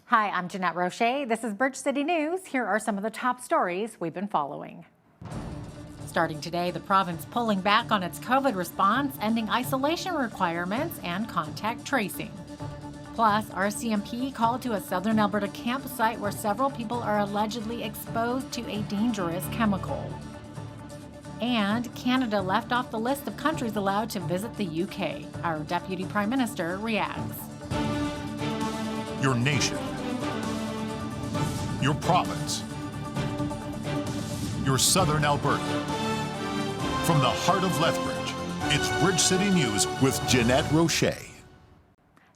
Hi, I'm Jeanette Roche. This is Bridge City News. Here are some of the top stories we've been following. Starting today, the province pulling back on its COVID response, ending isolation requirements and contact tracing. Plus, RCMP called to a southern Alberta campsite where several people are allegedly exposed to a dangerous chemical. And Canada left off the list of countries allowed to visit the UK. Our Deputy Prime Minister reacts. Your nation, your province, your southern Alberta. From the heart of Lethbridge, it's Bridge City News with Jeanette Roche.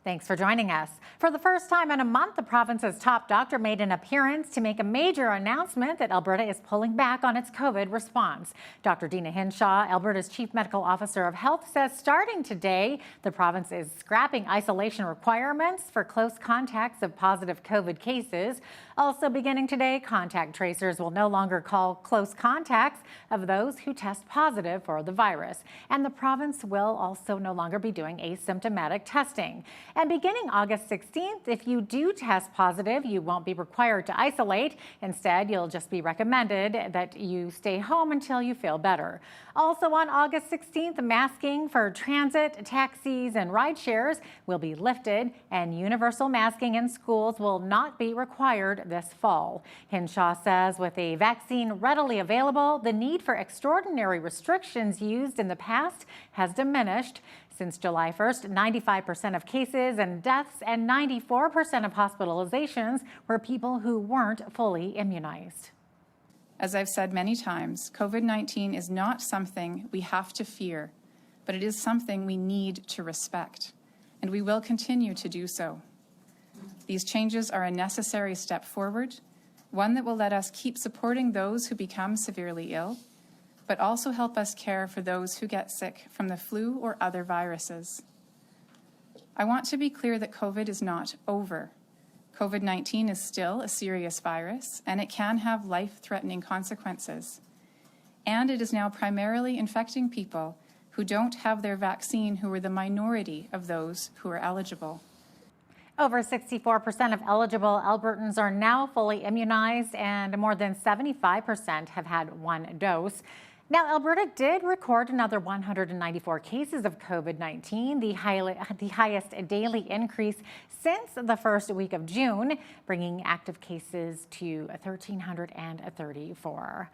Thanks for joining us. For the first time in a month, the province's top doctor made an appearance to make a major announcement that Alberta is pulling back on its COVID response. Dr. Dina Hinshaw, Alberta's Chief Medical Officer of Health, says starting today, the province is scrapping isolation requirements for close contacts of positive COVID cases. Also beginning today, contact tracers will no longer call close contacts of those who test positive for the virus. And the province will also no longer be doing asymptomatic testing. And beginning August 16th, if you do test positive, you won't be required to isolate. Instead, you'll just be recommended that you stay home until you feel better. Also on August 16th, masking for transit, taxis, and ride shares will be lifted, and universal masking in schools will not be required this fall. Hinshaw says with a vaccine readily available, the need for extraordinary restrictions used in the past has diminished. Since July 1st, 95% of cases and deaths and 94% of hospitalizations were people who weren't fully immunized. As I've said many times, COVID-19 is not something we have to fear, but it is something we need to respect, and we will continue to do so. These changes are a necessary step forward, one that will let us keep supporting those who become severely ill, but also help us care for those who get sick from the flu or other viruses. I want to be clear that COVID is not over. COVID-19 is still a serious virus, and it can have life-threatening consequences. And it is now primarily infecting people who don't have their vaccine, who are the minority of those who are eligible. Over 64% of eligible Albertans are now fully immunized, and more than 75% have had one dose. Now, Alberta did record another 194 cases of COVID-19, the highest daily increase since the first week of June, bringing active cases to 1,334.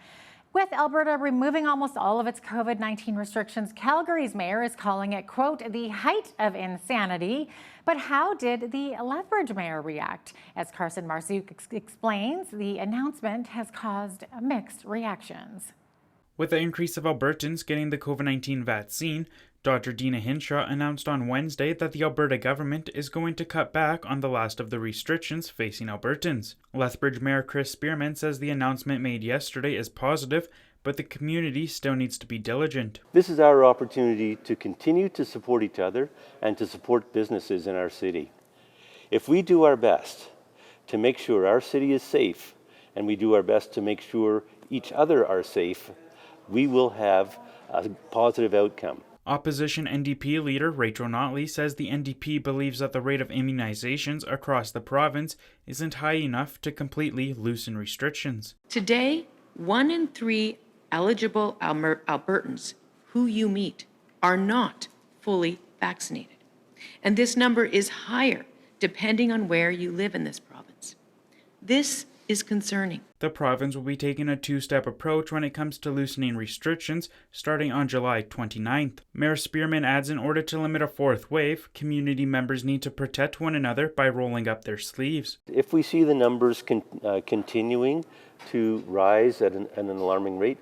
With Alberta removing almost all of its COVID-19 restrictions, Calgary's mayor is calling it, quote, the height of insanity. But how did the Lethbridge mayor react? As Carson Marzouk explains, the announcement has caused mixed reactions. With the increase of Albertans getting the COVID-19 vaccine, Dr. Dina Hinshaw announced on Wednesday that the Alberta government is going to cut back on the last of the restrictions facing Albertans. Lethbridge Mayor Chris Spearman says the announcement made yesterday is positive, but the community still needs to be diligent. This is our opportunity to continue to support each other and to support businesses in our city. If we do our best to make sure our city is safe, and we do our best to make sure each other are safe, we will have a positive outcome. Opposition NDP leader Rachel Notley says the NDP believes that the rate of immunizations across the province isn't high enough to completely loosen restrictions. Today, 1 in 3 eligible Albertans who you meet are not fully vaccinated. And this number is higher depending on where you live in this province. This is concerning. The province will be taking a two-step approach when it comes to loosening restrictions starting on July 29th. Mayor Spearman adds in order to limit a fourth wave, community members need to protect one another by rolling up their sleeves. If we see the numbers continuing to rise at an alarming rate,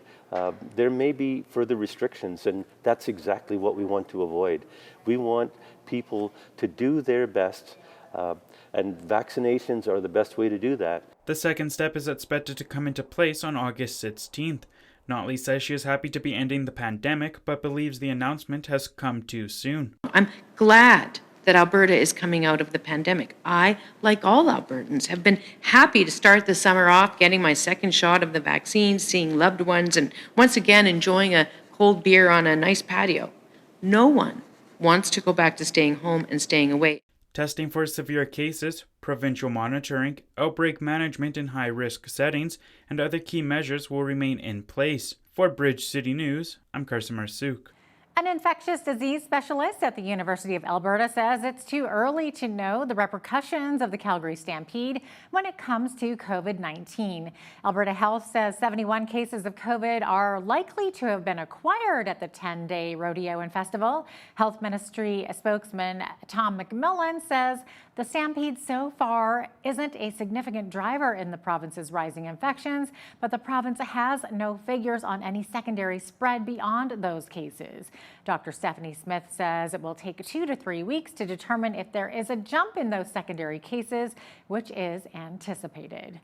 there may be further restrictions, and that's exactly what we want to avoid. We want people to do their best, and vaccinations are the best way to do that. The second step is expected to come into place on August 16th. Notley says she is happy to be ending the pandemic, but believes the announcement has come too soon. I'm glad that Alberta is coming out of the pandemic. I, like all Albertans, have been happy to start the summer off getting my second shot of the vaccine, seeing loved ones, and once again enjoying a cold beer on a nice patio. No one wants to go back to staying home and staying away. Testing for severe cases, provincial monitoring, outbreak management in high-risk settings, and other key measures will remain in place. For Bridge City News, I'm Carson Marsouk. An infectious disease specialist at the University of Alberta says it's too early to know the repercussions of the Calgary Stampede when it comes to COVID-19. Alberta Health says 71 cases of COVID are likely to have been acquired at the 10-day rodeo and festival. Health Ministry spokesman Tom McMillan says the Stampede so far isn't a significant driver in the province's rising infections, but the province has no figures on any secondary spread beyond those cases. Dr. Stephanie Smith says it will take 2 to 3 weeks to determine if there is a jump in those secondary cases, which is anticipated.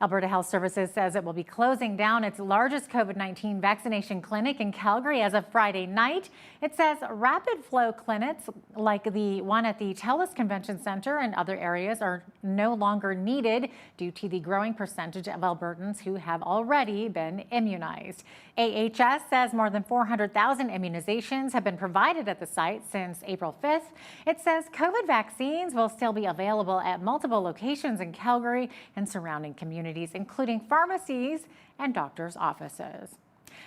Alberta Health Services says it will be closing down its largest COVID-19 vaccination clinic in Calgary as of Friday night. It says rapid flow clinics like the one at the TELUS Convention Centre and other areas are no longer needed due to the growing percentage of Albertans who have already been immunized. AHS says more than 400,000 immunizations have been provided at the site since April 5th. It says COVID vaccines will still be available at multiple locations in Calgary and surrounding communities, including pharmacies and doctors' offices.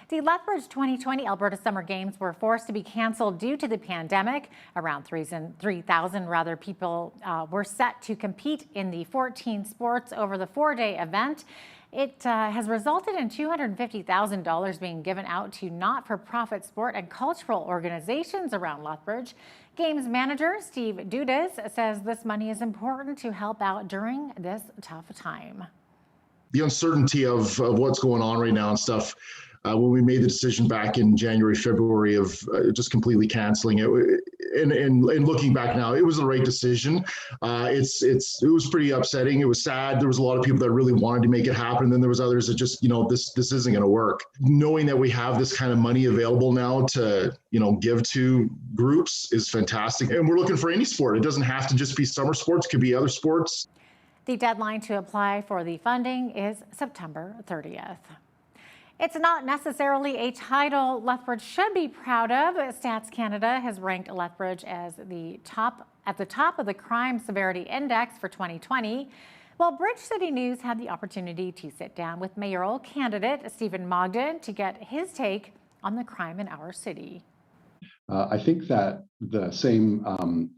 The Lethbridge 2020 Alberta Summer Games were forced to be canceled due to the pandemic. Around 3,000 people were set to compete in the 14 sports over the 4-day event. It has resulted in $250,000 being given out to not-for-profit sport and cultural organizations around Lethbridge. Games manager Steve Dudas says this money is important to help out during this tough time. The uncertainty of what's going on right now and stuff, when we made the decision back in January, February of just completely canceling it, and looking back now, it was the right decision. It was pretty upsetting. It was sad. There was a lot of people that really wanted to make it happen. Then there was others that just, this isn't going to work. Knowing that we have this kind of money available now to, give to groups is fantastic. And we're looking for any sport. It doesn't have to just be summer sports. It could be other sports. The deadline to apply for the funding is September 30th. It's not necessarily a title Lethbridge should be proud of. Stats Canada has ranked Lethbridge as at the top of the Crime Severity Index for 2020. Well, Bridge City News had the opportunity to sit down with mayoral candidate Stephen Mogden to get his take on the crime in our city. I think that the same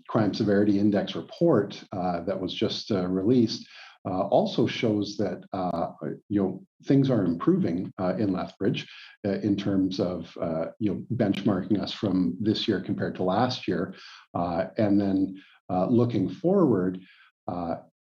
Crime Severity Index report that was just released also shows that things are improving in Lethbridge in terms of benchmarking us from this year compared to last year, and then looking forward,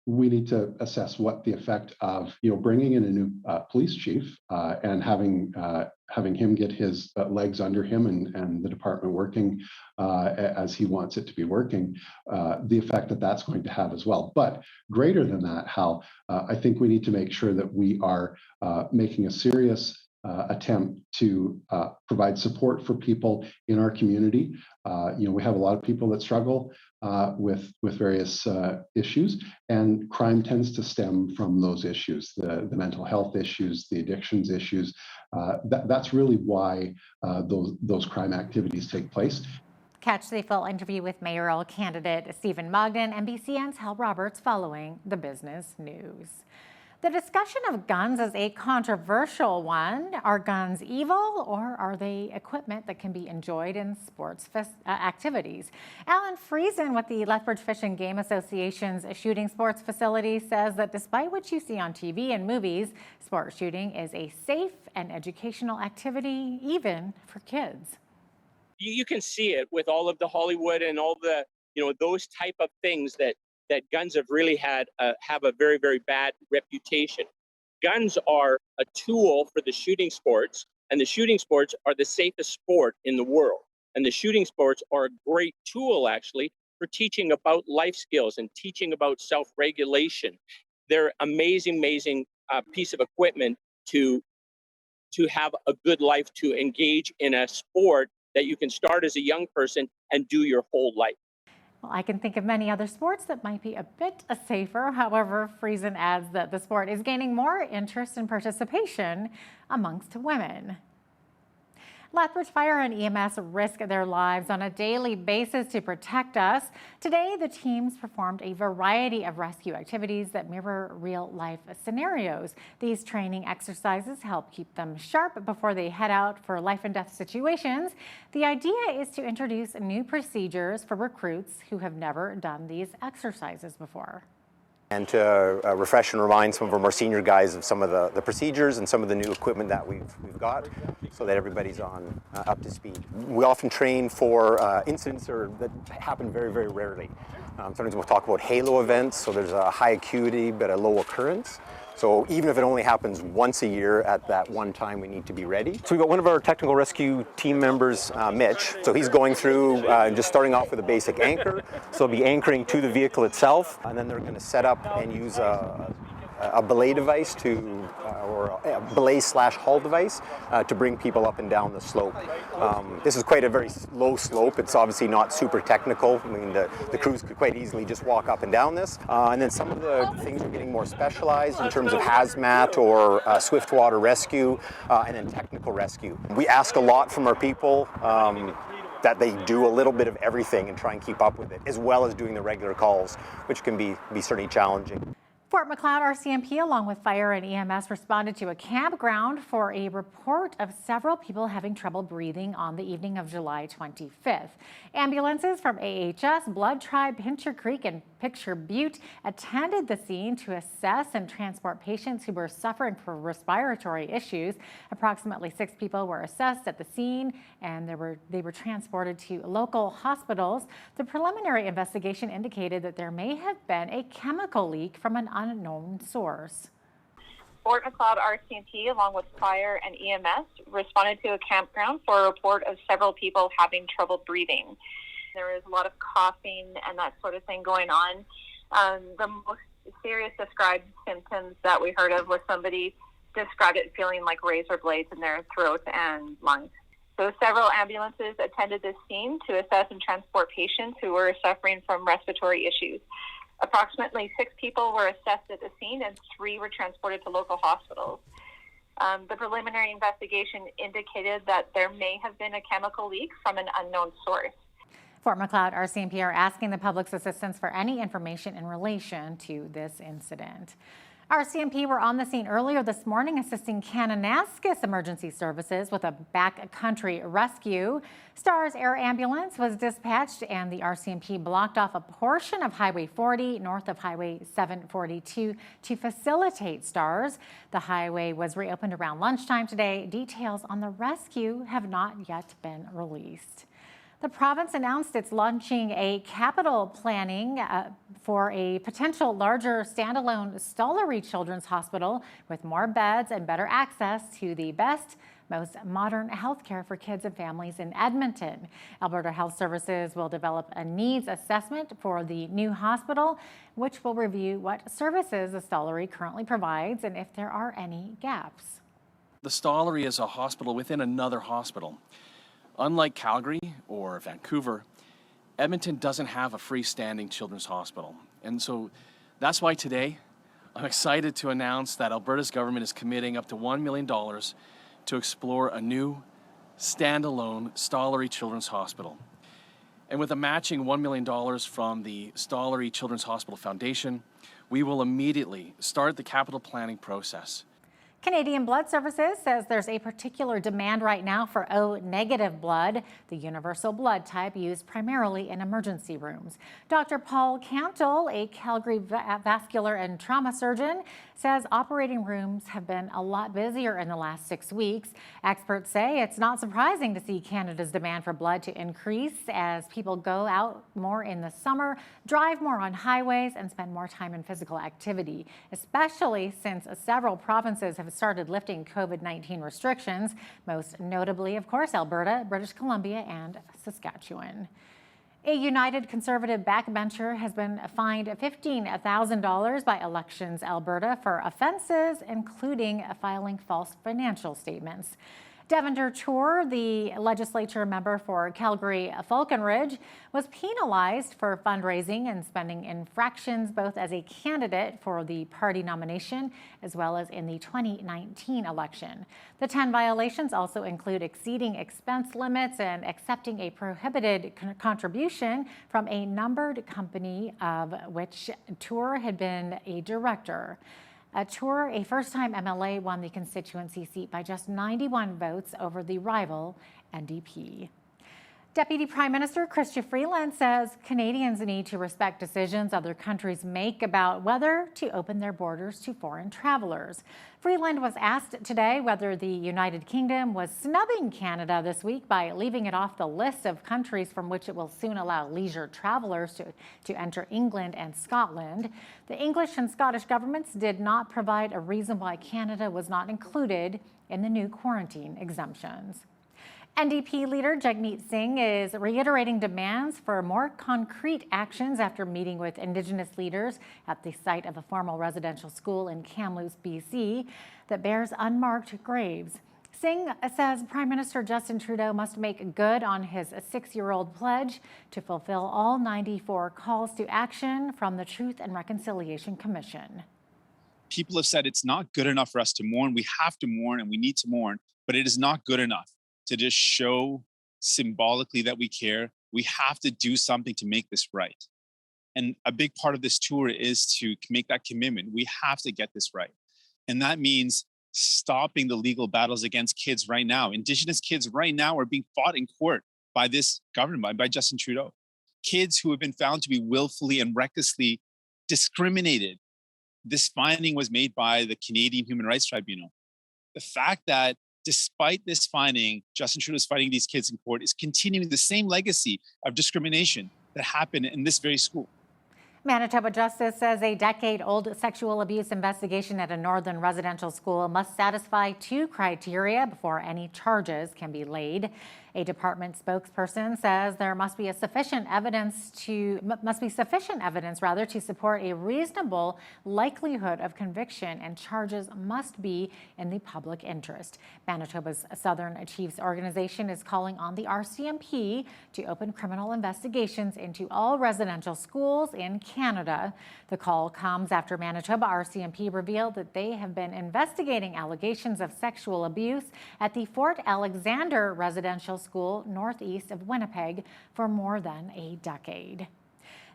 we need to assess what the effect of bringing in a new police chief and having him get his legs under him and the department working as he wants it to be working, the effect that that's going to have as well. But greater than that, Hal, I think we need to make sure that we are making a serious attempt to provide support for people in our community. We have a lot of people that struggle with various issues, and crime tends to stem from those issues, the mental health issues, the addictions issues. That's really why those crime activities take place. Catch the full interview with mayoral candidate Stephen Mogden, NBCN's Hal Roberts, following the business news. The discussion of guns is a controversial one. Are guns evil, or are they equipment that can be enjoyed in sports activities? Alan Friesen with the Lethbridge Fish and Game Association's shooting sports facility says that despite what you see on TV and movies, sport shooting is a safe and educational activity, even for kids. You can see it with all of the Hollywood and all the, those type of things that guns have really have a very, very bad reputation. Guns are a tool for the shooting sports, and the shooting sports are the safest sport in the world. And the shooting sports are a great tool, actually, for teaching about life skills and teaching about self-regulation. They're amazing piece of equipment to have a good life, to engage in a sport that you can start as a young person and do your whole life. Well, I can think of many other sports that might be a bit safer. However, Friesen adds that the sport is gaining more interest and participation amongst women. Lethbridge Fire and EMS risk their lives on a daily basis to protect us. Today, the teams performed a variety of rescue activities that mirror real-life scenarios. These training exercises help keep them sharp before they head out for life and death situations. The idea is to introduce new procedures for recruits who have never done these exercises before. And to refresh and remind some of our more senior guys of some of the procedures and some of the new equipment that we've got, so that everybody's on up to speed. We often train for incidents that happen very, very rarely. Sometimes we'll talk about halo events, so there's a high acuity but a low occurrence. So even if it only happens once a year, at that one time we need to be ready. So we've got one of our technical rescue team members, Mitch. So he's going through just starting off with a basic anchor. So he'll be anchoring to the vehicle itself, and then they're going to set up and use a belay device or a belay/hull device to bring people up and down the slope. This is quite a very low slope. It's obviously not super technical. I mean, the crews could quite easily just walk up and down this. And then some of the things are getting more specialized in terms of hazmat or swift water rescue, and then technical rescue. We ask a lot from our people. That they do a little bit of everything and try and keep up with it, as well as doing the regular calls, which can be certainly challenging. Fort Macleod RCMP, along with fire and EMS, responded to a campground for a report of several people having trouble breathing on the evening of July 25th. Ambulances from AHS, Blood Tribe, Pincher Creek, and Picture Butte attended the scene to assess and transport patients who were suffering from respiratory issues. Approximately 6 people were assessed at the scene, and they were transported to local hospitals. The preliminary investigation indicated that there may have been a chemical leak from an unknown source. Fort Macleod RCMP, along with fire and EMS, responded to a campground for a report of several people having trouble breathing. There was a lot of coughing and that sort of thing going on. The most serious described symptoms that we heard of was somebody described it feeling like razor blades in their throat and lungs. So several ambulances attended this scene to assess and transport patients who were suffering from respiratory issues. Approximately 6 people were assessed at the scene and 3 were transported to local hospitals. The preliminary investigation indicated that there may have been a chemical leak from an unknown source. Fort Macleod RCMP are asking the public's assistance for any information in relation to this incident. RCMP were on the scene earlier this morning assisting Kananaskis Emergency Services with a backcountry rescue. STARS Air Ambulance was dispatched and the RCMP blocked off a portion of Highway 40 north of Highway 742 to facilitate STARS. The highway was reopened around lunchtime today. Details on the rescue have not yet been released. The province announced it's launching a capital planning for a potential larger standalone Stollery Children's Hospital with more beds and better access to the best, most modern health care for kids and families in Edmonton. Alberta Health Services will develop a needs assessment for the new hospital, which will review what services the Stollery currently provides and if there are any gaps. The Stollery is a hospital within another hospital. Unlike Calgary or Vancouver, Edmonton doesn't have a freestanding children's hospital. And so that's why today I'm excited to announce that Alberta's government is committing up to $1 million to explore a new standalone Stollery Children's Hospital. And with a matching $1 million from the Stollery Children's Hospital Foundation, we will immediately start the capital planning process. Canadian Blood Services says there's a particular demand right now for O-negative blood, the universal blood type used primarily in emergency rooms. Dr. Paul Cantle, a Calgary vascular and trauma surgeon, says operating rooms have been a lot busier in the last 6 weeks. Experts say it's not surprising to see Canada's demand for blood to increase as people go out more in the summer, drive more on highways, and spend more time in physical activity, especially since several provinces have started lifting COVID-19 restrictions, most notably, of course, Alberta, British Columbia, and Saskatchewan. A United Conservative backbencher has been fined $15,000 by Elections Alberta for offenses, including filing false financial statements. Deventer Tour, the legislature member for Calgary Falconridge, was penalized for fundraising and spending infractions both as a candidate for the party nomination as well as in the 2019 election. The 10 violations also include exceeding expense limits and accepting a prohibited contribution from a numbered company of which Tour had been a director. Tour, a first-time MLA, won the constituency seat by just 91 votes over the rival NDP. Deputy Prime Minister Chrystia Freeland says Canadians need to respect decisions other countries make about whether to open their borders to foreign travelers. Freeland was asked today whether the United Kingdom was snubbing Canada this week by leaving it off the list of countries from which it will soon allow leisure travelers to enter England and Scotland. The English and Scottish governments did not provide a reason why Canada was not included in the new quarantine exemptions. NDP leader Jagmeet Singh is reiterating demands for more concrete actions after meeting with Indigenous leaders at the site of a formal residential school in Kamloops, BC, that bears unmarked graves. Singh says Prime Minister Justin Trudeau must make good on his 6-year-old pledge to fulfill all 94 calls to action from the Truth and Reconciliation Commission. People have said it's not good enough for us to mourn. We have to mourn and we need to mourn, but it is not good enough to just show symbolically that we care. We have to do something to make this right. And a big part of this tour is to make that commitment. We have to get this right. And that means stopping the legal battles against kids right now. Indigenous kids right now are being fought in court by this government, by Justin Trudeau. Kids who have been found to be willfully and recklessly discriminated. This finding was made by the Canadian Human Rights Tribunal. The fact that despite this finding, Justin Trudeau is fighting these kids in court is continuing the same legacy of discrimination that happened in this very school. Manitoba Justice says a decade-old sexual abuse investigation at a northern residential school must satisfy 2 criteria before any charges can be laid. A department spokesperson says there must be sufficient evidence to support a reasonable likelihood of conviction, and charges must be in the public interest. Manitoba's Southern Chiefs organization is calling on the RCMP to open criminal investigations into all residential schools in Canada. The call comes after Manitoba RCMP revealed that they have been investigating allegations of sexual abuse at the Fort Alexander residential school northeast of Winnipeg for more than a decade.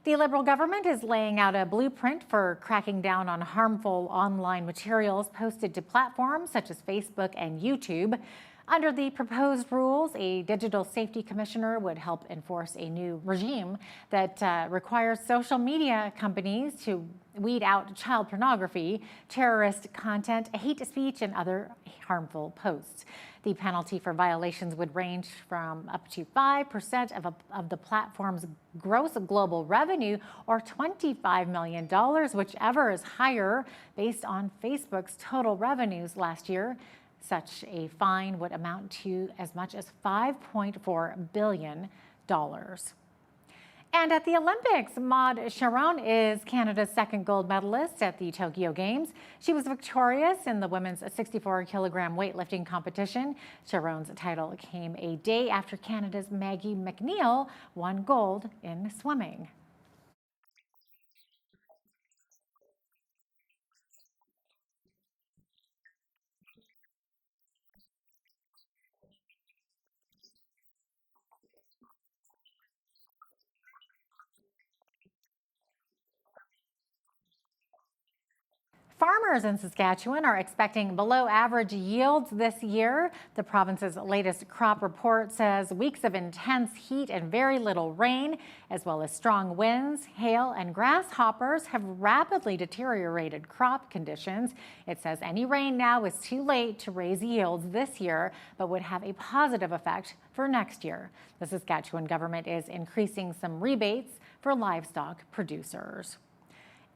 The Liberal government is laying out a blueprint for cracking down on harmful online materials posted to platforms such as Facebook and YouTube. Under the proposed rules, a digital safety commissioner would help enforce a new regime that requires social media companies to weed out child pornography, terrorist content, hate speech, and other harmful posts. The penalty for violations would range from up to 5% of the platform's gross global revenue, or $25 million, whichever is higher, based on Facebook's total revenues last year. Such a fine would amount to as much as $5.4 billion. And at the Olympics, Maud Sharon is Canada's 2nd gold medalist at the Tokyo Games. She was victorious in the women's 64-kilogram weightlifting competition. Sharon's title came a day after Canada's Maggie McNeil won gold in swimming. Farmers in Saskatchewan are expecting below average yields this year. The province's latest crop report says weeks of intense heat and very little rain, as well as strong winds, hail, and grasshoppers have rapidly deteriorated crop conditions. It says any rain now is too late to raise yields this year, but would have a positive effect for next year. The Saskatchewan government is increasing some rebates for livestock producers.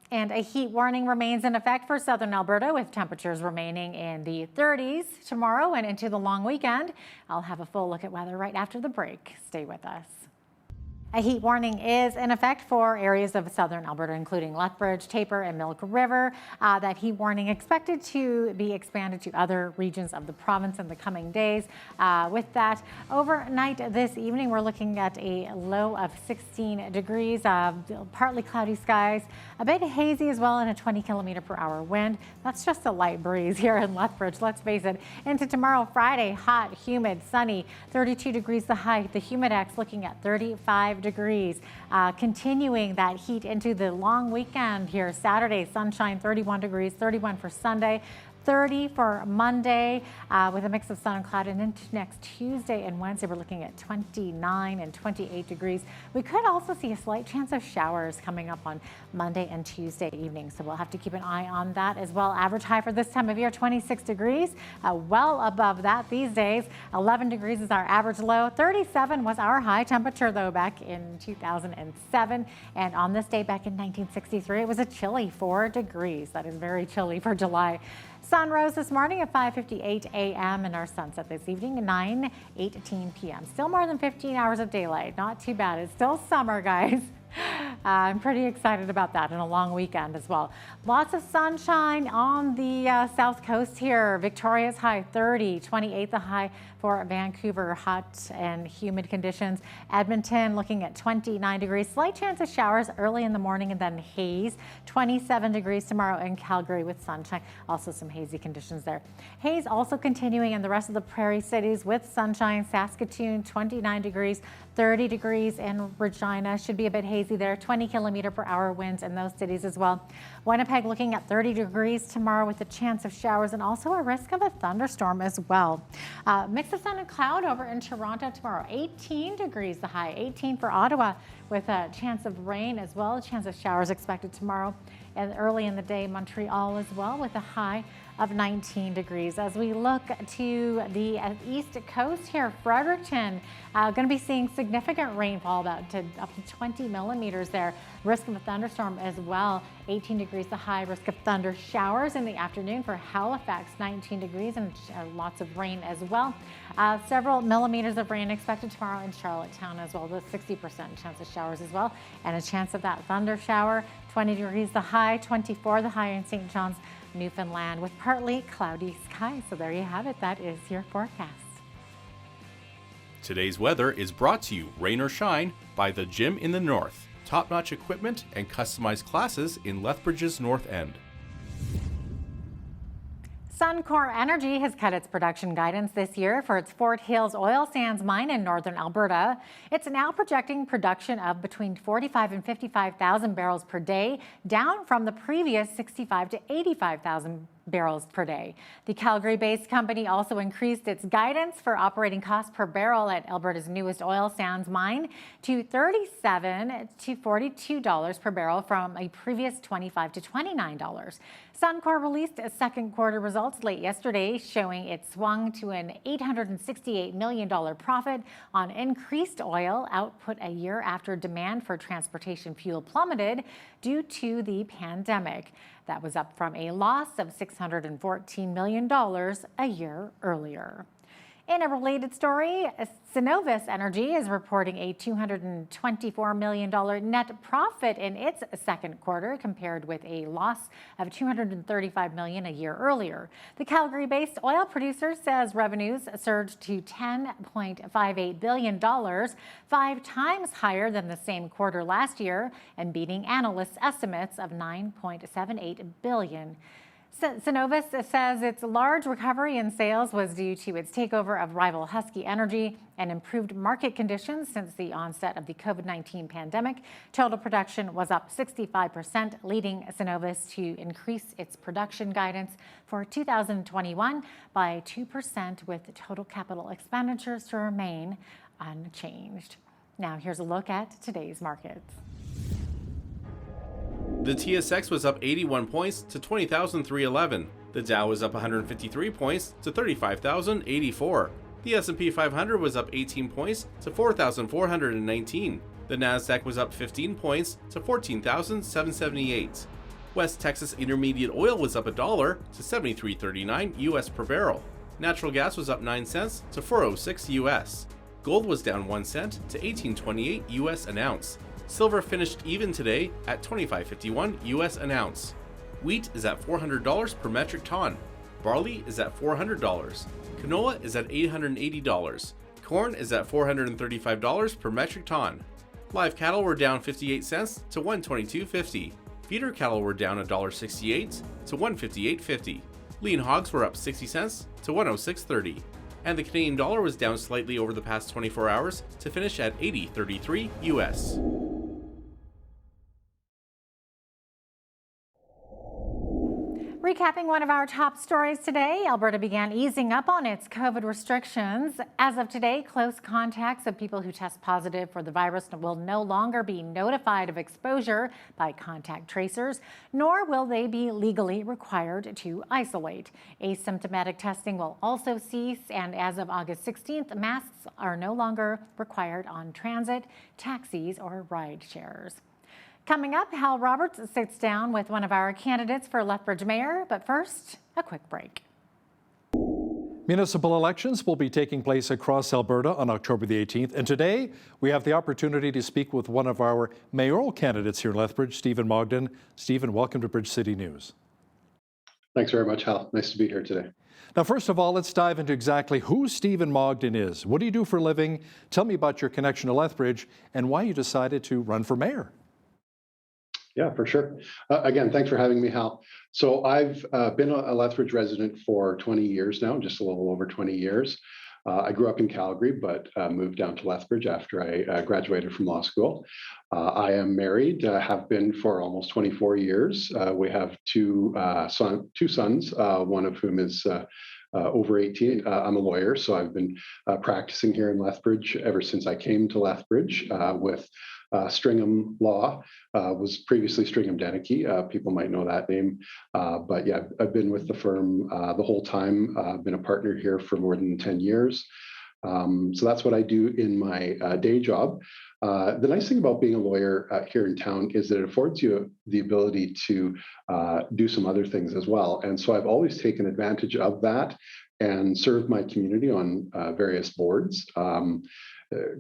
And a heat warning remains in effect for southern Alberta, with temperatures remaining in the 30s tomorrow and into the long weekend. I'll have a full look at weather right after the break. Stay with us. A heat warning is in effect for areas of southern Alberta, including Lethbridge, Taper, and Milk River. That heat warning expected to be expanded to other regions of the province in the coming days. With that, overnight this evening, we're looking at a low of 16 degrees, partly cloudy skies, a bit hazy as well, and a 20-kilometer-per-hour wind. That's just a light breeze here in Lethbridge, let's face it. Into tomorrow, Friday, hot, humid, sunny, 32 degrees the high. The humidex looking at 35 degrees. Continuing that heat into the long weekend here. Saturday, sunshine, 31 degrees, 31 for Sunday. 30 for Monday with a mix of sun and cloud, and into next Tuesday and Wednesday we're looking at 29 and 28 degrees. We could also see a slight chance of showers coming up on Monday and Tuesday evening, so we'll have to keep an eye on that as well. Average high for this time of year, 26 degrees, well above that these days. 11 degrees is our average low. 37 was our high temperature though back in 2007, and on this day back in 1963 it was a chilly 4 degrees. That is very chilly for July. Sun rose this morning at 5:58 a.m. and our sunset this evening at 9:18 p.m. Still more than 15 hours of daylight. Not too bad. It's still summer, guys. I'm pretty excited about that, and a long weekend as well. Lots of sunshine on the south coast here. Victoria's high 30, 28 the high for Vancouver. Hot and humid conditions. Edmonton looking at 29 degrees. Slight chance of showers early in the morning and then haze. 27 degrees tomorrow in Calgary with sunshine. Also some hazy conditions there. Haze also continuing in the rest of the prairie cities with sunshine. Saskatoon 29 degrees. 30 degrees in Regina. Should be a bit hazy there. 20-kilometer-per-hour winds in those cities as well. Winnipeg looking at 30 degrees tomorrow with a chance of showers and also a risk of a thunderstorm as well. Mix of sun and cloud over in Toronto tomorrow. 18 degrees the high. 18 for Ottawa with a chance of rain as well. A chance of showers expected tomorrow. And early in the day, Montreal as well with a high of 19 degrees. As we look to the east coast here, Fredericton, going to be seeing significant rainfall, up to 20 millimeters there. Risk of a thunderstorm as well. 18 degrees the high. Risk of thunder showers in the afternoon for Halifax, 19 degrees, and lots of rain as well. Several millimeters of rain expected tomorrow in Charlottetown as well, with 60% chance of showers as well, and a chance of that thunder shower. 20 degrees the high, 24 the high in St. John's, Newfoundland, with partly cloudy skies. So there you have it. That is your forecast. Today's weather is brought to you, rain or shine, by the Gym in the North. Top-notch equipment and customized classes in Lethbridge's North End. Suncor Energy has cut its production guidance this year for its Fort Hills oil sands mine in northern Alberta. It's now projecting production of between 45 and 55,000 barrels per day, down from the previous 65 to 85,000 barrels per day. The Calgary-based company also increased its guidance for operating costs per barrel at Alberta's newest oil sands mine to $37 to $42 per barrel from a previous $25 to $29. Suncor released its second quarter results late yesterday, showing it swung to an $868 million profit on increased oil output a year after demand for transportation fuel plummeted due to the pandemic. That was up from a loss of $614 million a year earlier. In a related story, Cenovus Energy is reporting a $224 million net profit in its second quarter, compared with a loss of $235 million a year earlier. The Calgary-based oil producer says revenues surged to $10.58 billion, 5 times higher than the same quarter last year, and beating analysts' estimates of $9.78 billion. Cenovus says its large recovery in sales was due to its takeover of rival Husky Energy and improved market conditions since the onset of the COVID-19 pandemic. Total production was up 65%, leading Cenovus to increase its production guidance for 2021 by 2%, with total capital expenditures to remain unchanged. Now here's a look at today's markets. The TSX was up 81 points to 20,311. The Dow was up 153 points to 35,084. The S&P 500 was up 18 points to 4,419. The Nasdaq was up 15 points to 14,778. West Texas Intermediate Oil was up $1 to $73.39 US per barrel. Natural gas was up 9 cents to $4.06 US. Gold was down 1 cent to 18.28 US an ounce. Silver finished even today at 25.51 US an ounce. Wheat is at $400 per metric ton. Barley is at $400. Canola is at $880. Corn is at $435 per metric ton. Live cattle were down 58 cents to $122.50. Feeder cattle were down $1.68 to $158.50. Lean hogs were up 60 cents to $106.30. And the Canadian dollar was down slightly over the past 24 hours to finish at 80.33 US. Recapping one of our top stories today, Alberta began easing up on its COVID restrictions. As of today, close contacts of people who test positive for the virus will no longer be notified of exposure by contact tracers, nor will they be legally required to isolate. Asymptomatic testing will also cease, and as of August 16th, masks are no longer required on transit, taxis, or ride shares. Coming up, Hal Roberts sits down with one of our candidates for Lethbridge mayor, but first, a quick break. Municipal elections will be taking place across Alberta on October the 18th, and today we have the opportunity to speak with one of our mayoral candidates here in Lethbridge, Stephen Mogden. Stephen, welcome to Bridge City News. Thanks very much, Hal. Nice to be here today. Now, first of all, let's dive into exactly who Stephen Mogden is. What do you do for a living? Tell me about your connection to Lethbridge and why you decided to run for mayor. Yeah, for sure. Again, thanks for having me, Hal. So I've been a Lethbridge resident for 20 years now, just a little over 20 years. I grew up in Calgary, but moved down to Lethbridge after I graduated from law school. I am married, have been for almost 24 years. We have two sons, one of whom is over 18. I'm a lawyer, so I've been practicing here in Lethbridge ever since I came to Lethbridge with Stringham Law, was previously Stringham Denicky. People might know that name. But yeah, I've been with the firm the whole time. I've been a partner here for more than 10 years. So that's what I do in my day job. The nice thing about being a lawyer here in town is that it affords you the ability to do some other things as well. And so I've always taken advantage of that and served my community on various boards.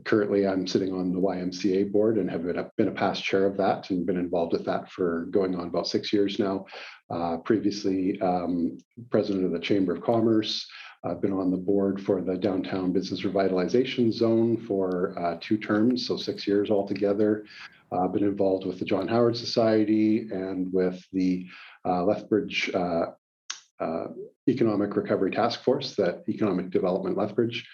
Currently, I'm sitting on the YMCA board and have been a past chair of that and been involved with that for going on about 6 years now. Previously, president of the Chamber of Commerce. I've been on the board for the Downtown Business Revitalization Zone for 2 terms, so 6 years altogether. I've been involved with the John Howard Society and with the Lethbridge Economic Recovery Task Force that Economic Development Lethbridge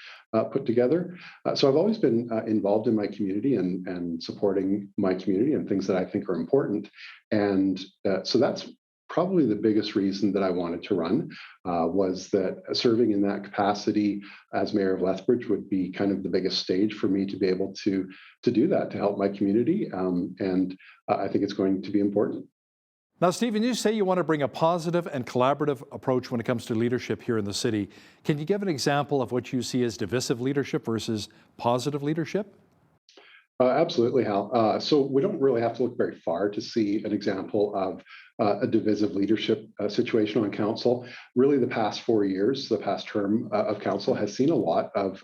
put together. So I've always been involved in my community and supporting my community and things that I think are important. And so that's probably the biggest reason that I wanted to run, was that serving in that capacity as mayor of Lethbridge would be kind of the biggest stage for me to be able to do that, to help my community. And I think it's going to be important. Now, Stephen, you say you want to bring a positive and collaborative approach when it comes to leadership here in the city. Can you give an example of what you see as divisive leadership versus positive leadership? Absolutely, Hal. So we don't really have to look very far to see an example of a divisive leadership situation on council. Really, the past 4 years, the past term of council has seen a lot of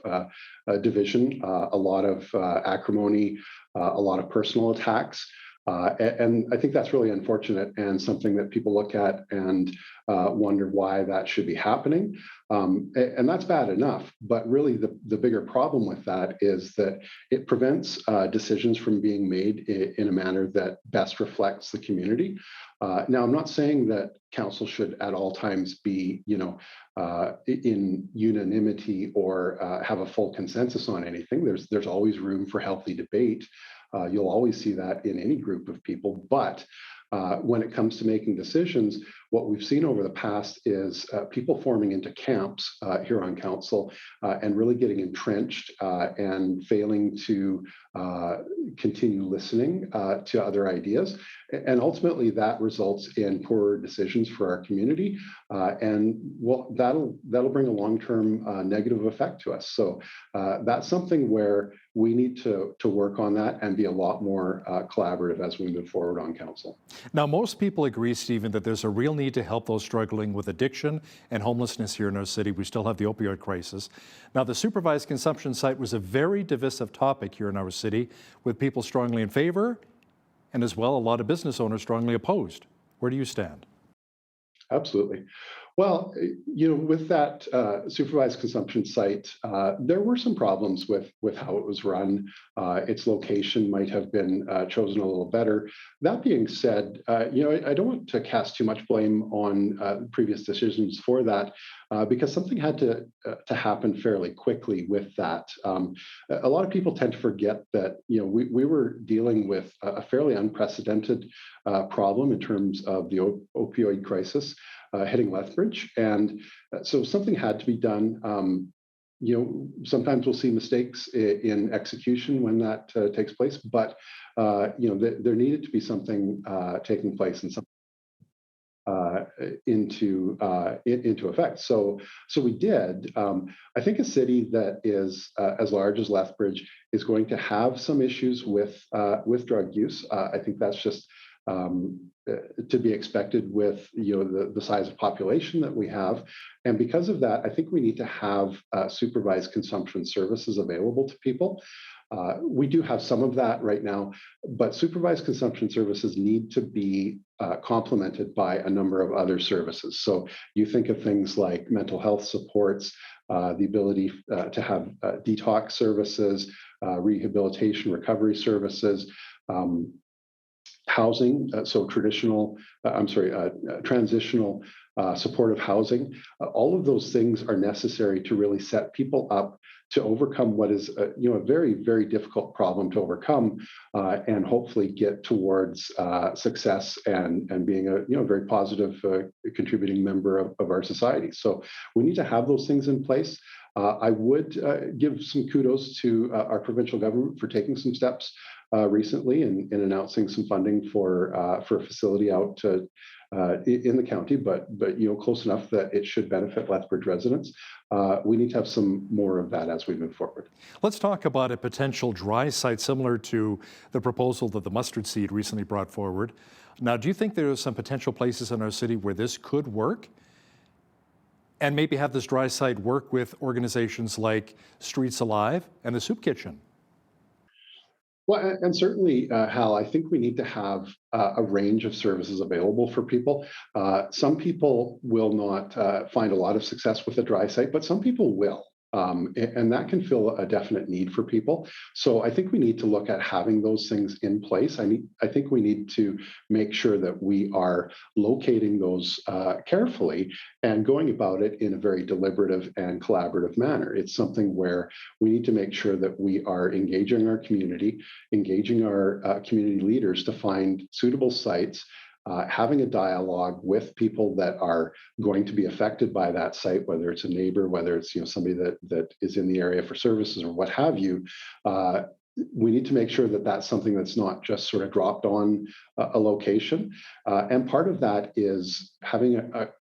division, a lot of acrimony, a lot of personal attacks. And I think that's really unfortunate and something that people look at and wonder why that should be happening. And that's bad enough. But really, the bigger problem with that is that it prevents decisions from being made in a manner that best reflects the community. Now, I'm not saying that council should at all times be, in unanimity or have a full consensus on anything. There's always room for healthy debate. You'll always see that in any group of people. But when it comes to making decisions, what we've seen over the past is people forming into camps here on council and really getting entrenched and failing to continue listening to other ideas. And ultimately, that results in poorer decisions for our community. And well, that'll bring a long-term negative effect to us. So that's something where we need to work on that and be a lot more collaborative as we move forward on council. Now, most people agree, Stephen, that there's a real need to help those struggling with addiction and homelessness here in our city. We still have the opioid crisis. Now, the supervised consumption site was a very divisive topic here in our city, with people strongly in favor and as well a lot of business owners strongly opposed. Where do you stand? Absolutely. Well, with that supervised consumption site, there were some problems with how it was run. Its location might have been chosen a little better. That being said, I don't want to cast too much blame on previous decisions for that, because something had to happen fairly quickly with that. A lot of people tend to forget that we were dealing with a fairly unprecedented problem in terms of the opioid crisis hitting Lethbridge, and so something had to be done. Sometimes we'll see mistakes in execution when that takes place, but there needed to be something taking place and something into effect. So we did. I think a city that is as large as Lethbridge is going to have some issues with drug use. I think that's just to be expected with the size of population that we have, and because of that, I think we need to have supervised consumption services available to people. We do have some of that right now, but supervised consumption services need to be complemented by a number of other services. So you think of things like mental health supports, the ability to have detox services, rehabilitation recovery services, housing, so transitional supportive housing. All of those things are necessary to really set people up to overcome what is a very, very difficult problem to overcome, and hopefully get towards success and being a very positive contributing member of our society. So we need to have those things in place. I would give some kudos to our provincial government for taking some steps recently in announcing some funding for a facility out in the county, but close enough that it should benefit Lethbridge residents. We need to have some more of that as we move forward. Let's talk about a potential dry site similar to the proposal that the Mustard Seed recently brought forward. Now, do you think there are some potential places in our city where this could work? And maybe have this dry site work with organizations like Streets Alive and the Soup Kitchen? Well, and certainly, Hal, I think we need to have a range of services available for people. Some people will not find a lot of success with a dry site, but some people will. And that can fill a definite need for people. So I think we need to look at having those things in place. I think we need to make sure that we are locating those carefully and going about it in a very deliberative and collaborative manner. It's something where we need to make sure that we are engaging our community, engaging our community leaders to find suitable sites, having a dialogue with people that are going to be affected by that site, whether it's a neighbor, whether it's somebody that is in the area for services or what have you. We need to make sure that that's something that's not just sort of dropped on a location. And part of that is having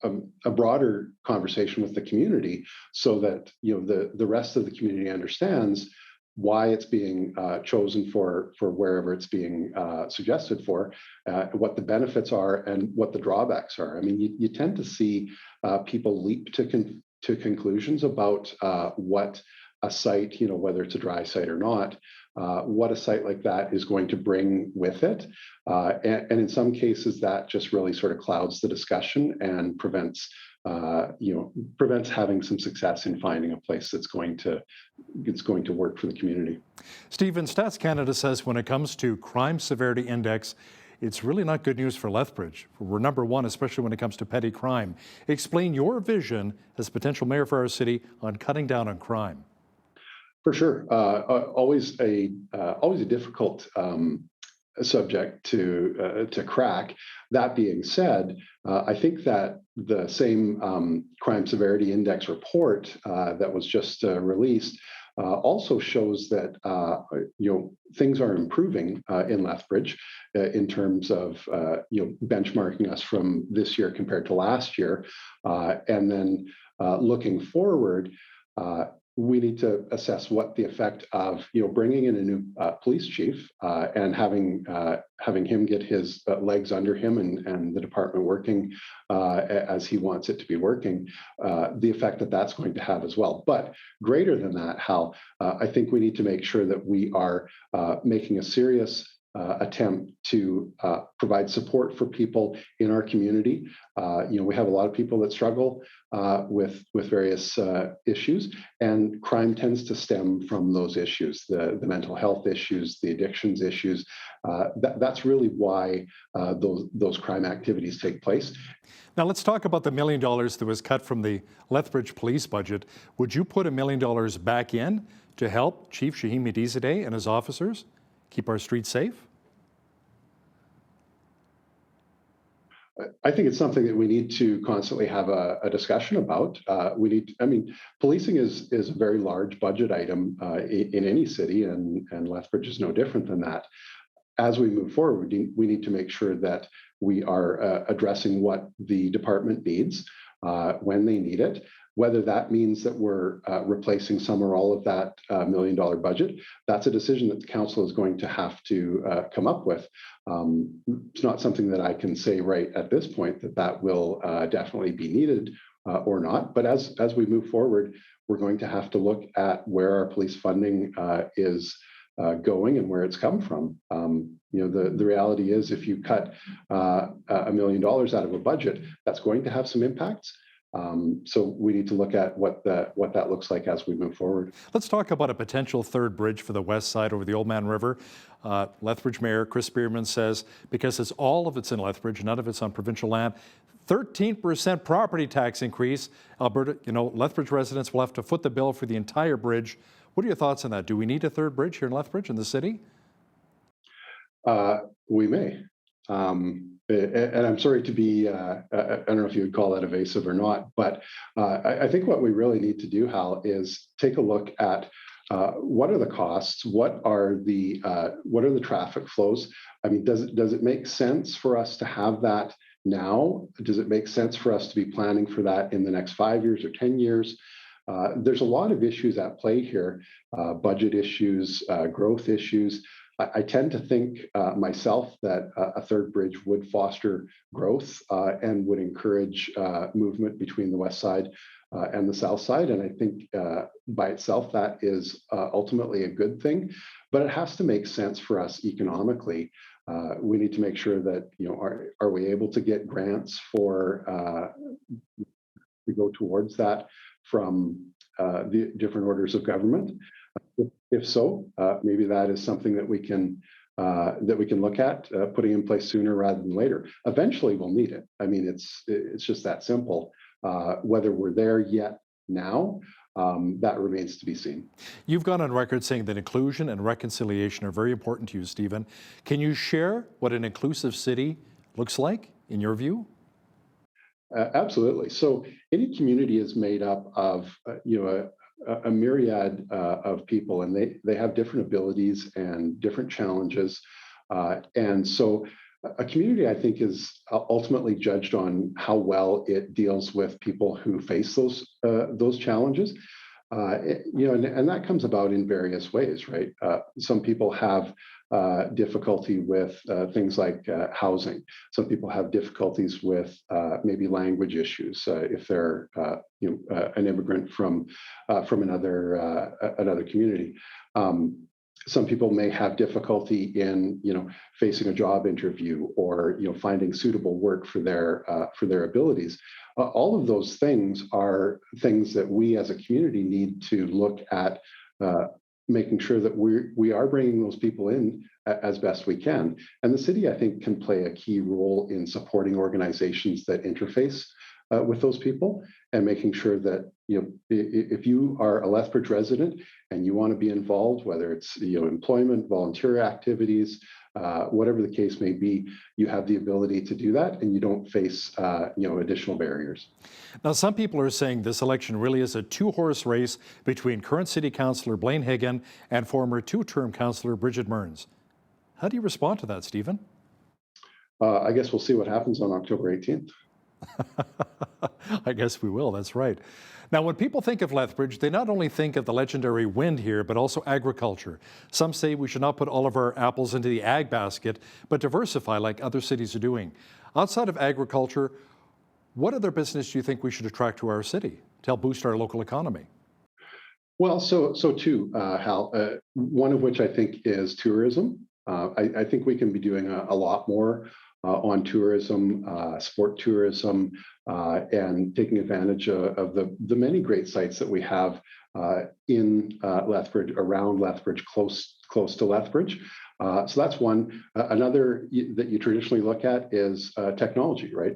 a broader conversation with the community so that the rest of the community understands why it's being chosen for wherever it's being suggested for, what the benefits are and what the drawbacks are. I mean, you tend to see people leap to conclusions about what a site, whether it's a dry site or not, what a site like that is going to bring with it. And in some cases, that just really sort of clouds the discussion and prevents having some success in finding a place that's going to work for the community. Stephen, Stats Canada says when it comes to crime severity index, it's really not good news for Lethbridge. We're number one, especially when it comes to petty crime. Explain your vision as potential mayor for our city on cutting down on crime. For sure, always a difficult subject to crack. That being said, I think that the same crime severity index report that was just released also shows that things are improving in Lethbridge in terms of benchmarking us from this year compared to last year, and then looking forward. we need to assess what the effect of bringing in a new police chief and having him get his legs under him and the department working as he wants it to be working, the effect that that's going to have as well. But greater than that, Hal, I think we need to make sure that we are making a serious attempt to provide support for people in our community. We have a lot of people that struggle with various issues, and crime tends to stem from those issues, the mental health issues, the addictions issues. That's really why those crime activities take place. Now let's talk about the $1 million that was cut from the Lethbridge police budget. Would you put $1 million back in to help Chief Shaheen Medizadeh and his officers keep our streets safe? I think it's something that we need to constantly have a discussion about. Policing is a very large budget item in any city, and Lethbridge is no different than that. As we move forward, we need to make sure that we are addressing what the department needs when they need it. Whether that means that we're replacing some or all of that $1 million budget, that's a decision that the council is going to have to come up with. It's not something that I can say right at this point that will definitely be needed or not. But as we move forward, we're going to have to look at where our police funding is going and where it's come from. The reality is, if you cut $1 million out of a budget, that's going to have some impacts. So we need to look at what that looks like as we move forward. Let's talk about a potential third bridge for the west side over the Old Man River. Lethbridge Mayor Chris Spearman says because all of it's in Lethbridge, none of it's on provincial land, 13% property tax increase. Alberta, Lethbridge residents will have to foot the bill for the entire bridge. What are your thoughts on that? Do we need a third bridge here in Lethbridge, in the city? We may. And I'm sorry to be, I don't know if you would call that evasive or not, but I think what we really need to do, Hal, is take a look at what are the costs, what are the traffic flows. I mean, does it make sense for us to have that now? Does it make sense for us to be planning for that in the next 5 years or 10 years? There's a lot of issues at play here, budget issues, growth issues. I tend to think myself that a third bridge would foster growth and would encourage movement between the west side and the south side. And I think by itself, that is ultimately a good thing, but it has to make sense for us economically. We need to make sure that, are we able to get grants to go towards that from the different orders of government? If so, maybe that is something that we can look at putting in place sooner rather than later. Eventually, we'll need it. I mean, it's just that simple. Whether we're there yet now, that remains to be seen. You've gone on record saying that inclusion and reconciliation are very important to you, Stephen. Can you share what an inclusive city looks like in your view? Absolutely. So any community is made up of a myriad of people, and they have different abilities and different challenges. And so a community, I think, is ultimately judged on how well it deals with people who face those challenges. And that comes about in various ways, right? Some people have difficulty with things like housing. Some people have difficulties with maybe language issues if they're an immigrant from another community. Some people may have difficulty in facing a job interview or finding suitable work for their abilities. All of those things are things that we as a community need to look at, making sure that we are bringing those people in as best we can. And the city, I think, can play a key role in supporting organizations that interface with those people and making sure that if you are a Lethbridge resident and you want to be involved, whether it's employment, volunteer activities, whatever the case may be, you have the ability to do that and you don't face additional barriers. Now, some people are saying this election really is a two-horse race between current City Councillor Blaine Higgin and former two-term Councillor Bridget Mearns. How do you respond to that, Stephen? I guess we'll see what happens on October 18th. I guess we will, that's right. Now, when people think of Lethbridge, they not only think of the legendary wind here, but also agriculture. Some say we should not put all of our apples into the ag basket, but diversify like other cities are doing. Outside of agriculture, what other business do you think we should attract to our city to help boost our local economy? Well, so too, Hal, one of which I think is tourism. I think we can be doing a lot more on tourism, sport tourism, and taking advantage of the many great sites that we have in Lethbridge, around Lethbridge, close to Lethbridge. So that's one. Another that you traditionally look at is technology, right?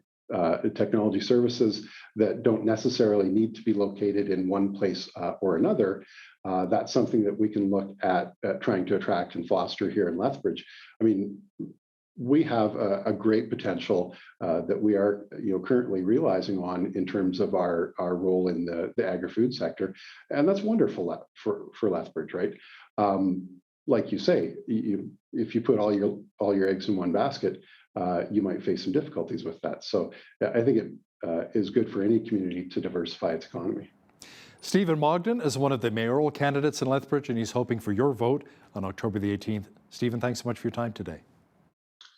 Technology services that don't necessarily need to be located in one place or another. That's something that we can look at trying to attract and foster here in Lethbridge. I mean, we have a great potential that we are, currently realizing on in terms of our role in the agri-food sector, and that's wonderful for Lethbridge, right? Like you say, if you put all your eggs in one basket, you might face some difficulties with that. So I think it is good for any community to diversify its economy. Stephen Mogden is one of the mayoral candidates in Lethbridge, and he's hoping for your vote on October the 18th. Stephen, thanks so much for your time today.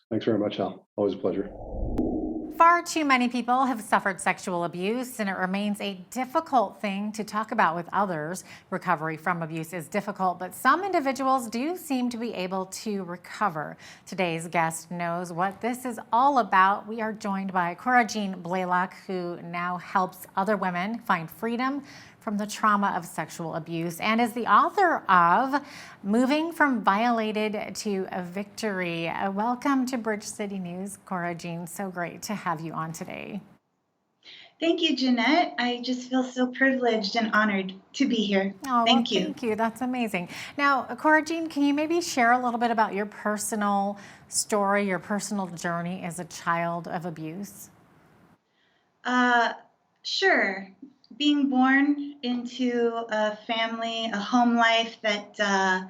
Thanks very much, Al. Always a pleasure. Far too many people have suffered sexual abuse, and it remains a difficult thing to talk about with others. Recovery from abuse is difficult, but some individuals do seem to be able to recover. Today's guest knows what this is all about. We are joined by Cora Jean Blaylock, who now helps other women find freedom from the trauma of sexual abuse and is the author of Moving from Violated to a Victory. Welcome to Bridge City News, Cora Jean. So great to have you on today. Thank you, Jeanette. I just feel so privileged and honored to be here. Oh, thank you. Thank you. That's amazing. Now, Cora Jean, can you maybe share a little bit about your personal story, your personal journey as a child of abuse? Sure. Being born into a family, a home life that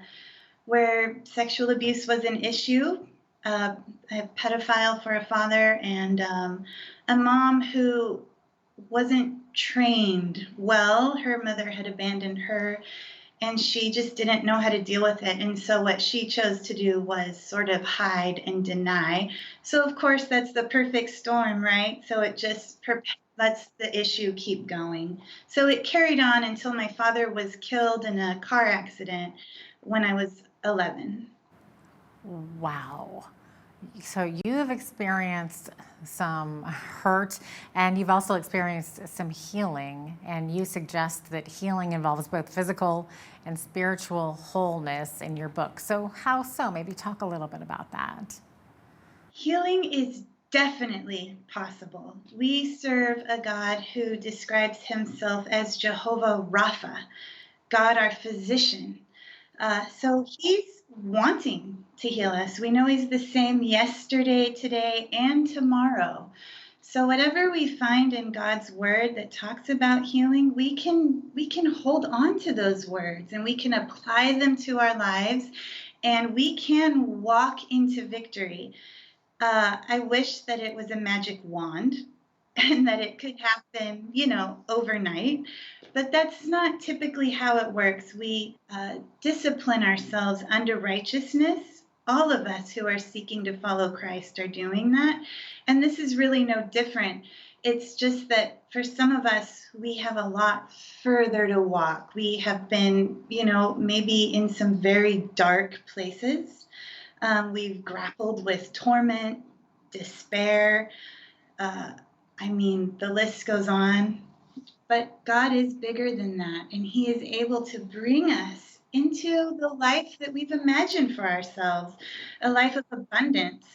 where sexual abuse was an issue, a pedophile for a father, and a mom who wasn't trained well. Her mother had abandoned her, and she just didn't know how to deal with it. And so what she chose to do was sort of hide and deny. So of course that's the perfect storm, right? So it just lets the issue keep going. So it carried on until my father was killed in a car accident when I was 11. Wow. So you have experienced some hurt, and you've also experienced some healing, and you suggest that healing involves both physical and spiritual wholeness in your book. So how so? Maybe talk a little bit about that. Healing is definitely possible. We serve a God who describes himself as Jehovah Rapha, God our physician. So he's wanting to heal us. We know he's the same yesterday, today, and tomorrow. So whatever we find in God's word that talks about healing, we can hold on to those words and we can apply them to our lives, and we can walk into victory. I wish that it was a magic wand and that it could happen, overnight. But that's not typically how it works. We discipline ourselves under righteousness. All of us who are seeking to follow Christ are doing that. And this is really no different. It's just that for some of us, we have a lot further to walk. We have been, maybe in some very dark places. We've grappled with torment, despair. The list goes on. But God is bigger than that, and he is able to bring us into the life that we've imagined for ourselves, a life of abundance.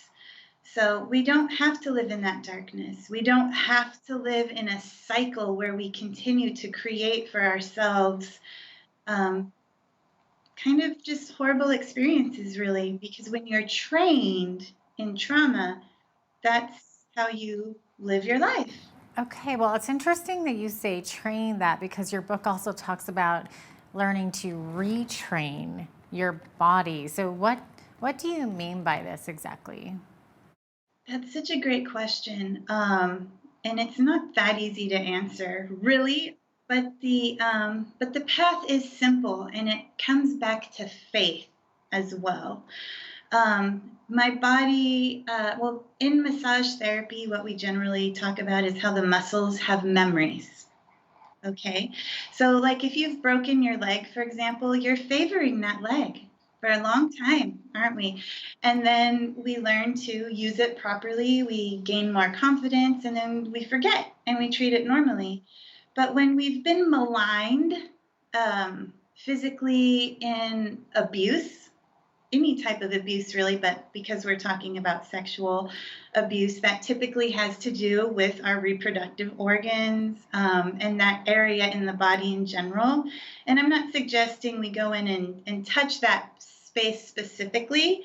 So we don't have to live in that darkness. We don't have to live in a cycle where we continue to create for ourselves kind of just horrible experiences, really, because when you're trained in trauma, that's how you live your life. Okay, well, it's interesting that you say train that, because your book also talks about learning to retrain your body. So what do you mean by this exactly? That's such a great question. And it's not that easy to answer, really. But the path is simple, and it comes back to faith as well. My body, well, in massage therapy, what we generally talk about is how the muscles have memories. Okay. So, like if you've broken your leg, for example, you're favoring that leg for a long time, aren't we? And then we learn to use it properly, we gain more confidence, and then we forget and we treat it normally. But when we've been maligned, physically in abuse, any type of abuse really, but because we're talking about sexual abuse, that typically has to do with our reproductive organs, and that area in the body in general. And I'm not suggesting we go in and touch that space specifically,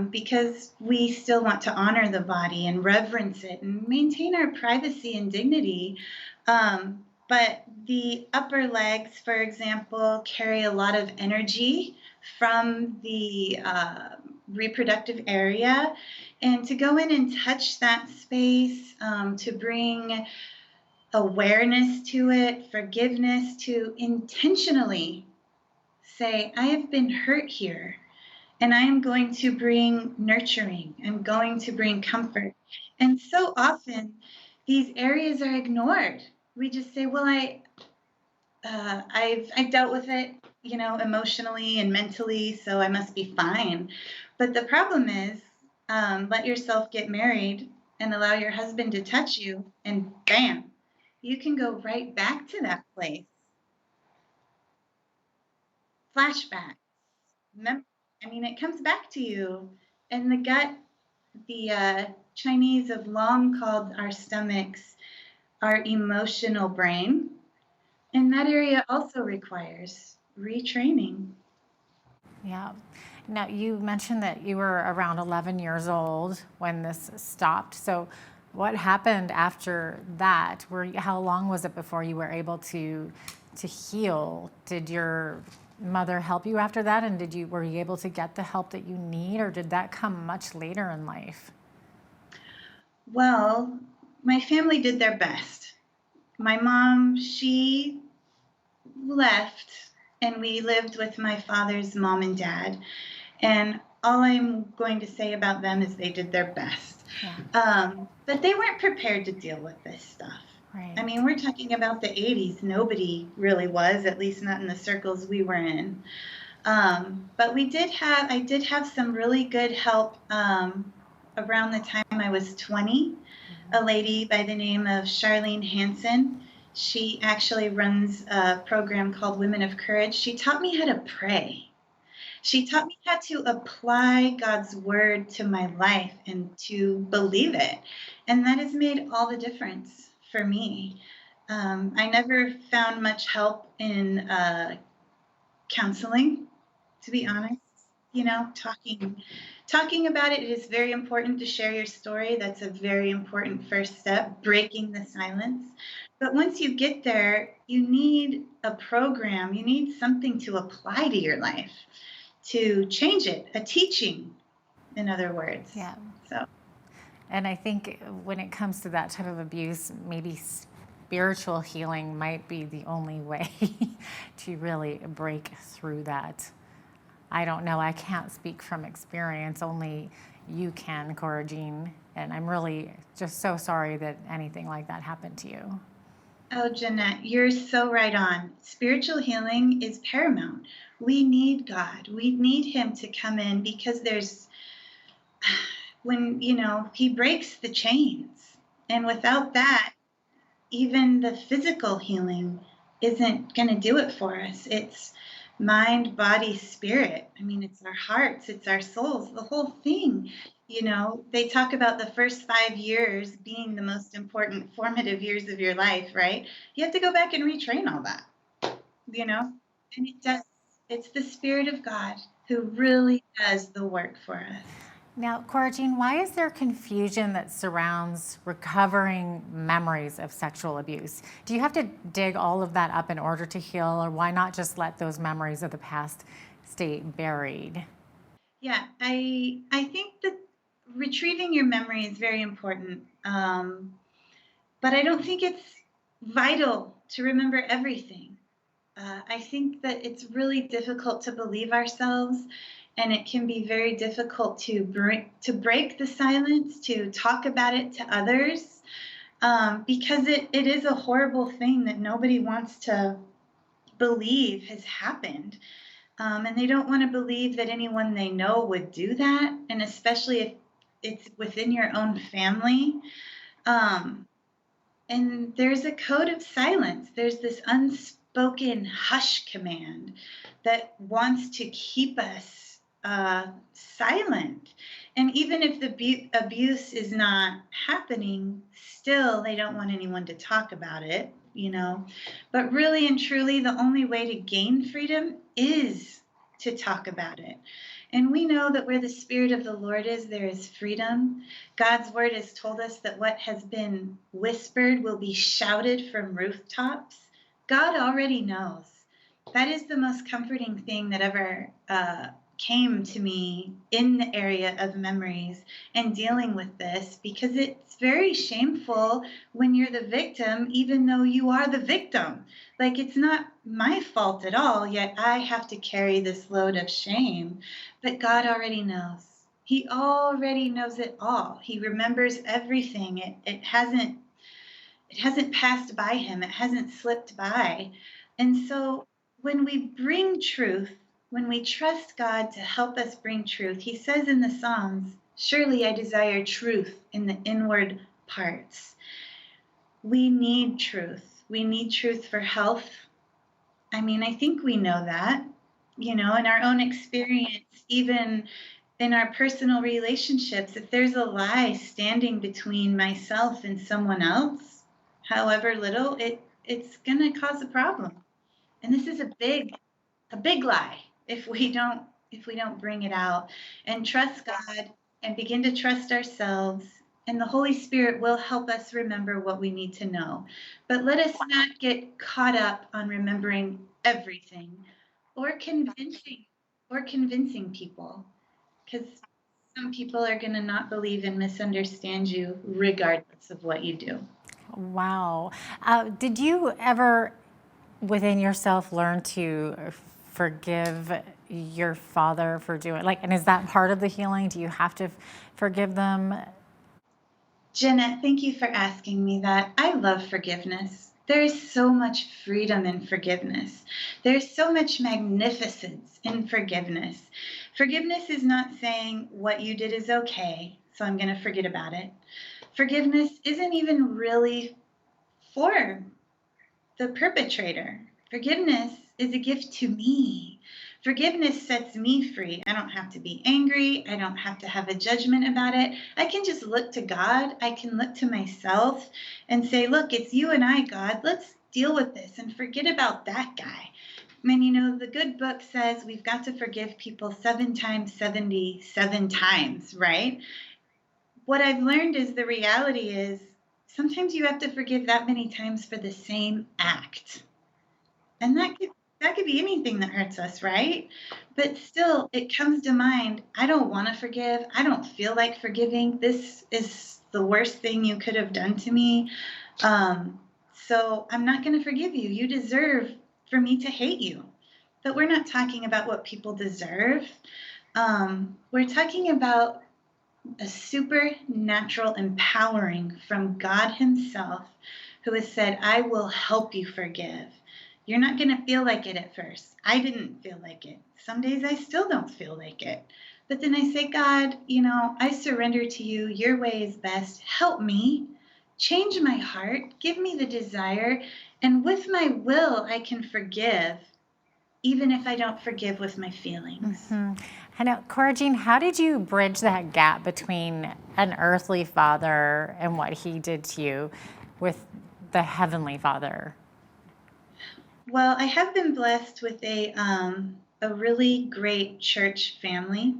because we still want to honor the body and reverence it and maintain our privacy and dignity. But the upper legs, for example, carry a lot of energy from the reproductive area. And to go in and touch that space, to bring awareness to it, forgiveness, to intentionally say, I have been hurt here, and I am going to bring nurturing. I'm going to bring comfort. And so often these areas are ignored. We just say, well, I've dealt with it, emotionally and mentally, so I must be fine. But the problem is, let yourself get married and allow your husband to touch you, and bam, you can go right back to that place. Flashback. It comes back to you. And the gut, the Chinese have long called our stomachs our emotional brain. And that area also requires retraining. Yeah. Now, you mentioned that you were around 11 years old when this stopped. So what happened after that? How long was it before you were able to heal? Did your mother help you after that? And were you able to get the help that you need, or did that come much later in life? Well, my family did their best. My mom, she left, and we lived with my father's mom and dad. And all I'm going to say about them is they did their best. Yeah. But they weren't prepared to deal with this stuff. Right. We're talking about the 80s. Nobody really was, at least not in the circles we were in. But I did have some really good help around the time I was 20. A lady by the name of Charlene Hansen. She actually runs a program called Women of Courage. She taught me how to pray. She taught me how to apply God's word to my life and to believe it. And that has made all the difference for me. I never found much help in counseling, to be honest. Talking about it is very important. To share your story, that's a very important first step, breaking the silence. But once you get there, you need a program, you need something to apply to your life to change it, a teaching, in other words. Yeah. So. And I think when it comes to that type of abuse, maybe spiritual healing might be the only way to really break through that. I don't know. I can't speak from experience. Only you can, Cora Jean. And I'm really just so sorry that anything like that happened to you. Oh, Jeanette, you're so right on. Spiritual healing is paramount. We need God. We need him to come in, because when, he breaks the chains. And without that, even the physical healing isn't going to do it for us. It's mind, body, spirit. It's our hearts, it's our souls, the whole thing. They talk about the first 5 years being the most important formative years of your life, right? You have to go back and retrain all that, and it does. It's the Spirit of God who really does the work for us. Now, Cora Jean, why is there confusion that surrounds recovering memories of sexual abuse? Do you have to dig all of that up in order to heal, or why not just let those memories of the past stay buried? Yeah, I think that retrieving your memory is very important. but I don't think it's vital to remember everything. I think that it's really difficult to believe ourselves, and it can be very difficult to break the silence, to talk about it to others, because it is a horrible thing that nobody wants to believe has happened. And they don't want to believe that anyone they know would do that, and especially if it's within your own family. Um, and there's a code of silence. There's this unspoken hush command that wants to keep us silent. And even if the abuse is not happening, still they don't want anyone to talk about it, you know. But really and truly, the only way to gain freedom is to talk about it. And we know that where the Spirit of the Lord is, there is freedom. God's word has told us that what has been whispered will be shouted from rooftops. God already knows. That is the most comforting thing that ever came to me in the area of memories and dealing with this, because it's very shameful when you're the victim, even though you are the victim. Like, it's not my fault at all, yet I have to carry this load of shame. But God already knows. He already knows it all. He remembers everything. It hasn't passed by him. It hasn't slipped by. And so when we bring truth, when we trust God to help us bring truth, he says in the Psalms, "Surely I desire truth in the inward parts." We need truth. We need truth for health. I mean, I think we know that, you know, in our own experience, even in our personal relationships, if there's a lie standing between myself and someone else, however little, it's going to cause a problem. And this is a big lie if we don't bring it out and trust God and begin to trust ourselves, and the Holy Spirit will help us remember what we need to know. But let us not get caught up on remembering everything or convincing people, because some people are going to not believe and misunderstand you regardless of what you do. Wow. Did you ever within yourself learn to forgive your father for doing, like, and is that part of the healing? Do you have to forgive them? Jeanette, thank you for asking me that. I love forgiveness. There is so much freedom in forgiveness. There's so much magnificence in forgiveness. Forgiveness is not saying what you did is okay, so I'm going to forget about it. Forgiveness isn't even really for the perpetrator. Forgiveness is a gift to me. Forgiveness sets me free. I don't have to be angry. I don't have to have a judgment about it. I can just look to God. I can look to myself and say, look, it's you and I, God. Let's deal with this and forget about that guy. I mean, you know, the good book says we've got to forgive people 7 times, 77 times, right? What I've learned is the reality is sometimes you have to forgive that many times for the same act. And that could be anything that hurts us, right? But still, it comes to mind, I don't want to forgive. I don't feel like forgiving. This is the worst thing you could have done to me. So I'm not going to forgive you. You deserve for me to hate you. But we're not talking about what people deserve. We're talking about a supernatural empowering from God himself, who has said, I will help you forgive. You're not going to feel like it at first. I didn't feel like it. Some days I still don't feel like it. But then I say, God, you know, I surrender to you. Your way is best. Help me. Change my heart. Give me the desire. And with my will, I can forgive, even if I don't forgive with my feelings. Mm-hmm. I know, Cora Jean, how did you bridge that gap between an earthly father and what he did to you with the heavenly Father? Well, I have been blessed with a really great church family.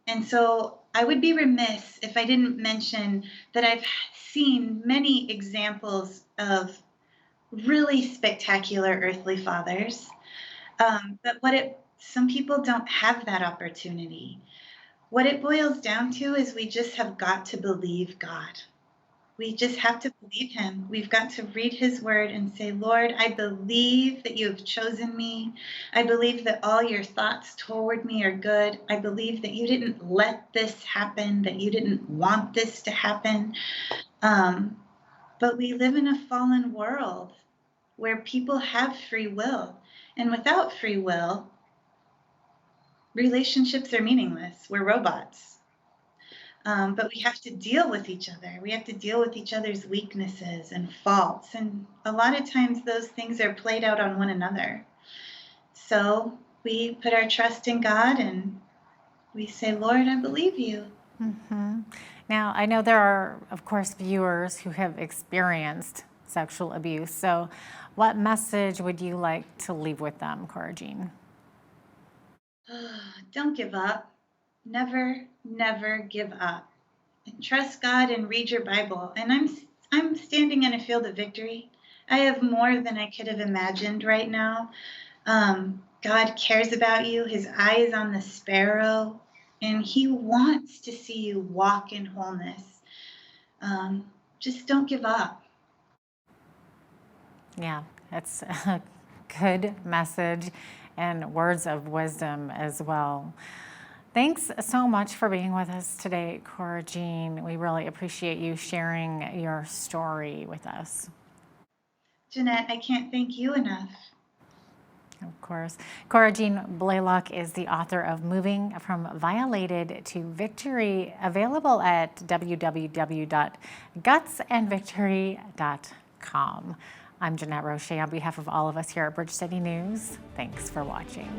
And so I would be remiss if I didn't mention that I've seen many examples of really spectacular earthly fathers. But some people don't have that opportunity. What it boils down to is we just have got to believe God. We just have to believe him. We've got to read his word and say, Lord, I believe that you have chosen me. I believe that all your thoughts toward me are good. I believe that you didn't let this happen, that you didn't want this to happen. But we live in a fallen world where people have free will. And without free will, relationships are meaningless. We're robots. But we have to deal with each other. We have to deal with each other's weaknesses and faults. And a lot of times those things are played out on one another. So we put our trust in God and we say, Lord, I believe you. Mm-hmm. Now, I know there are, of course, viewers who have experienced sexual abuse. So what message would you like to leave with them, Cora Jean? Don't give up. Never, never give up. And trust God and read your Bible. And I'm standing in a field of victory. I have more than I could have imagined right now. God cares about you. His eye is on the sparrow, and he wants to see you walk in wholeness. Just don't give up. Yeah, that's a good message and words of wisdom as well. Thanks so much for being with us today, Cora Jean. We really appreciate you sharing your story with us. Jeanette, I can't thank you enough. Of course. Cora Jean Blaylock is the author of Moving from Violated to Victory, available at www.gutsandvictory.com. I'm Jeanette Roche on behalf of all of us here at Bridge City News. Thanks for watching.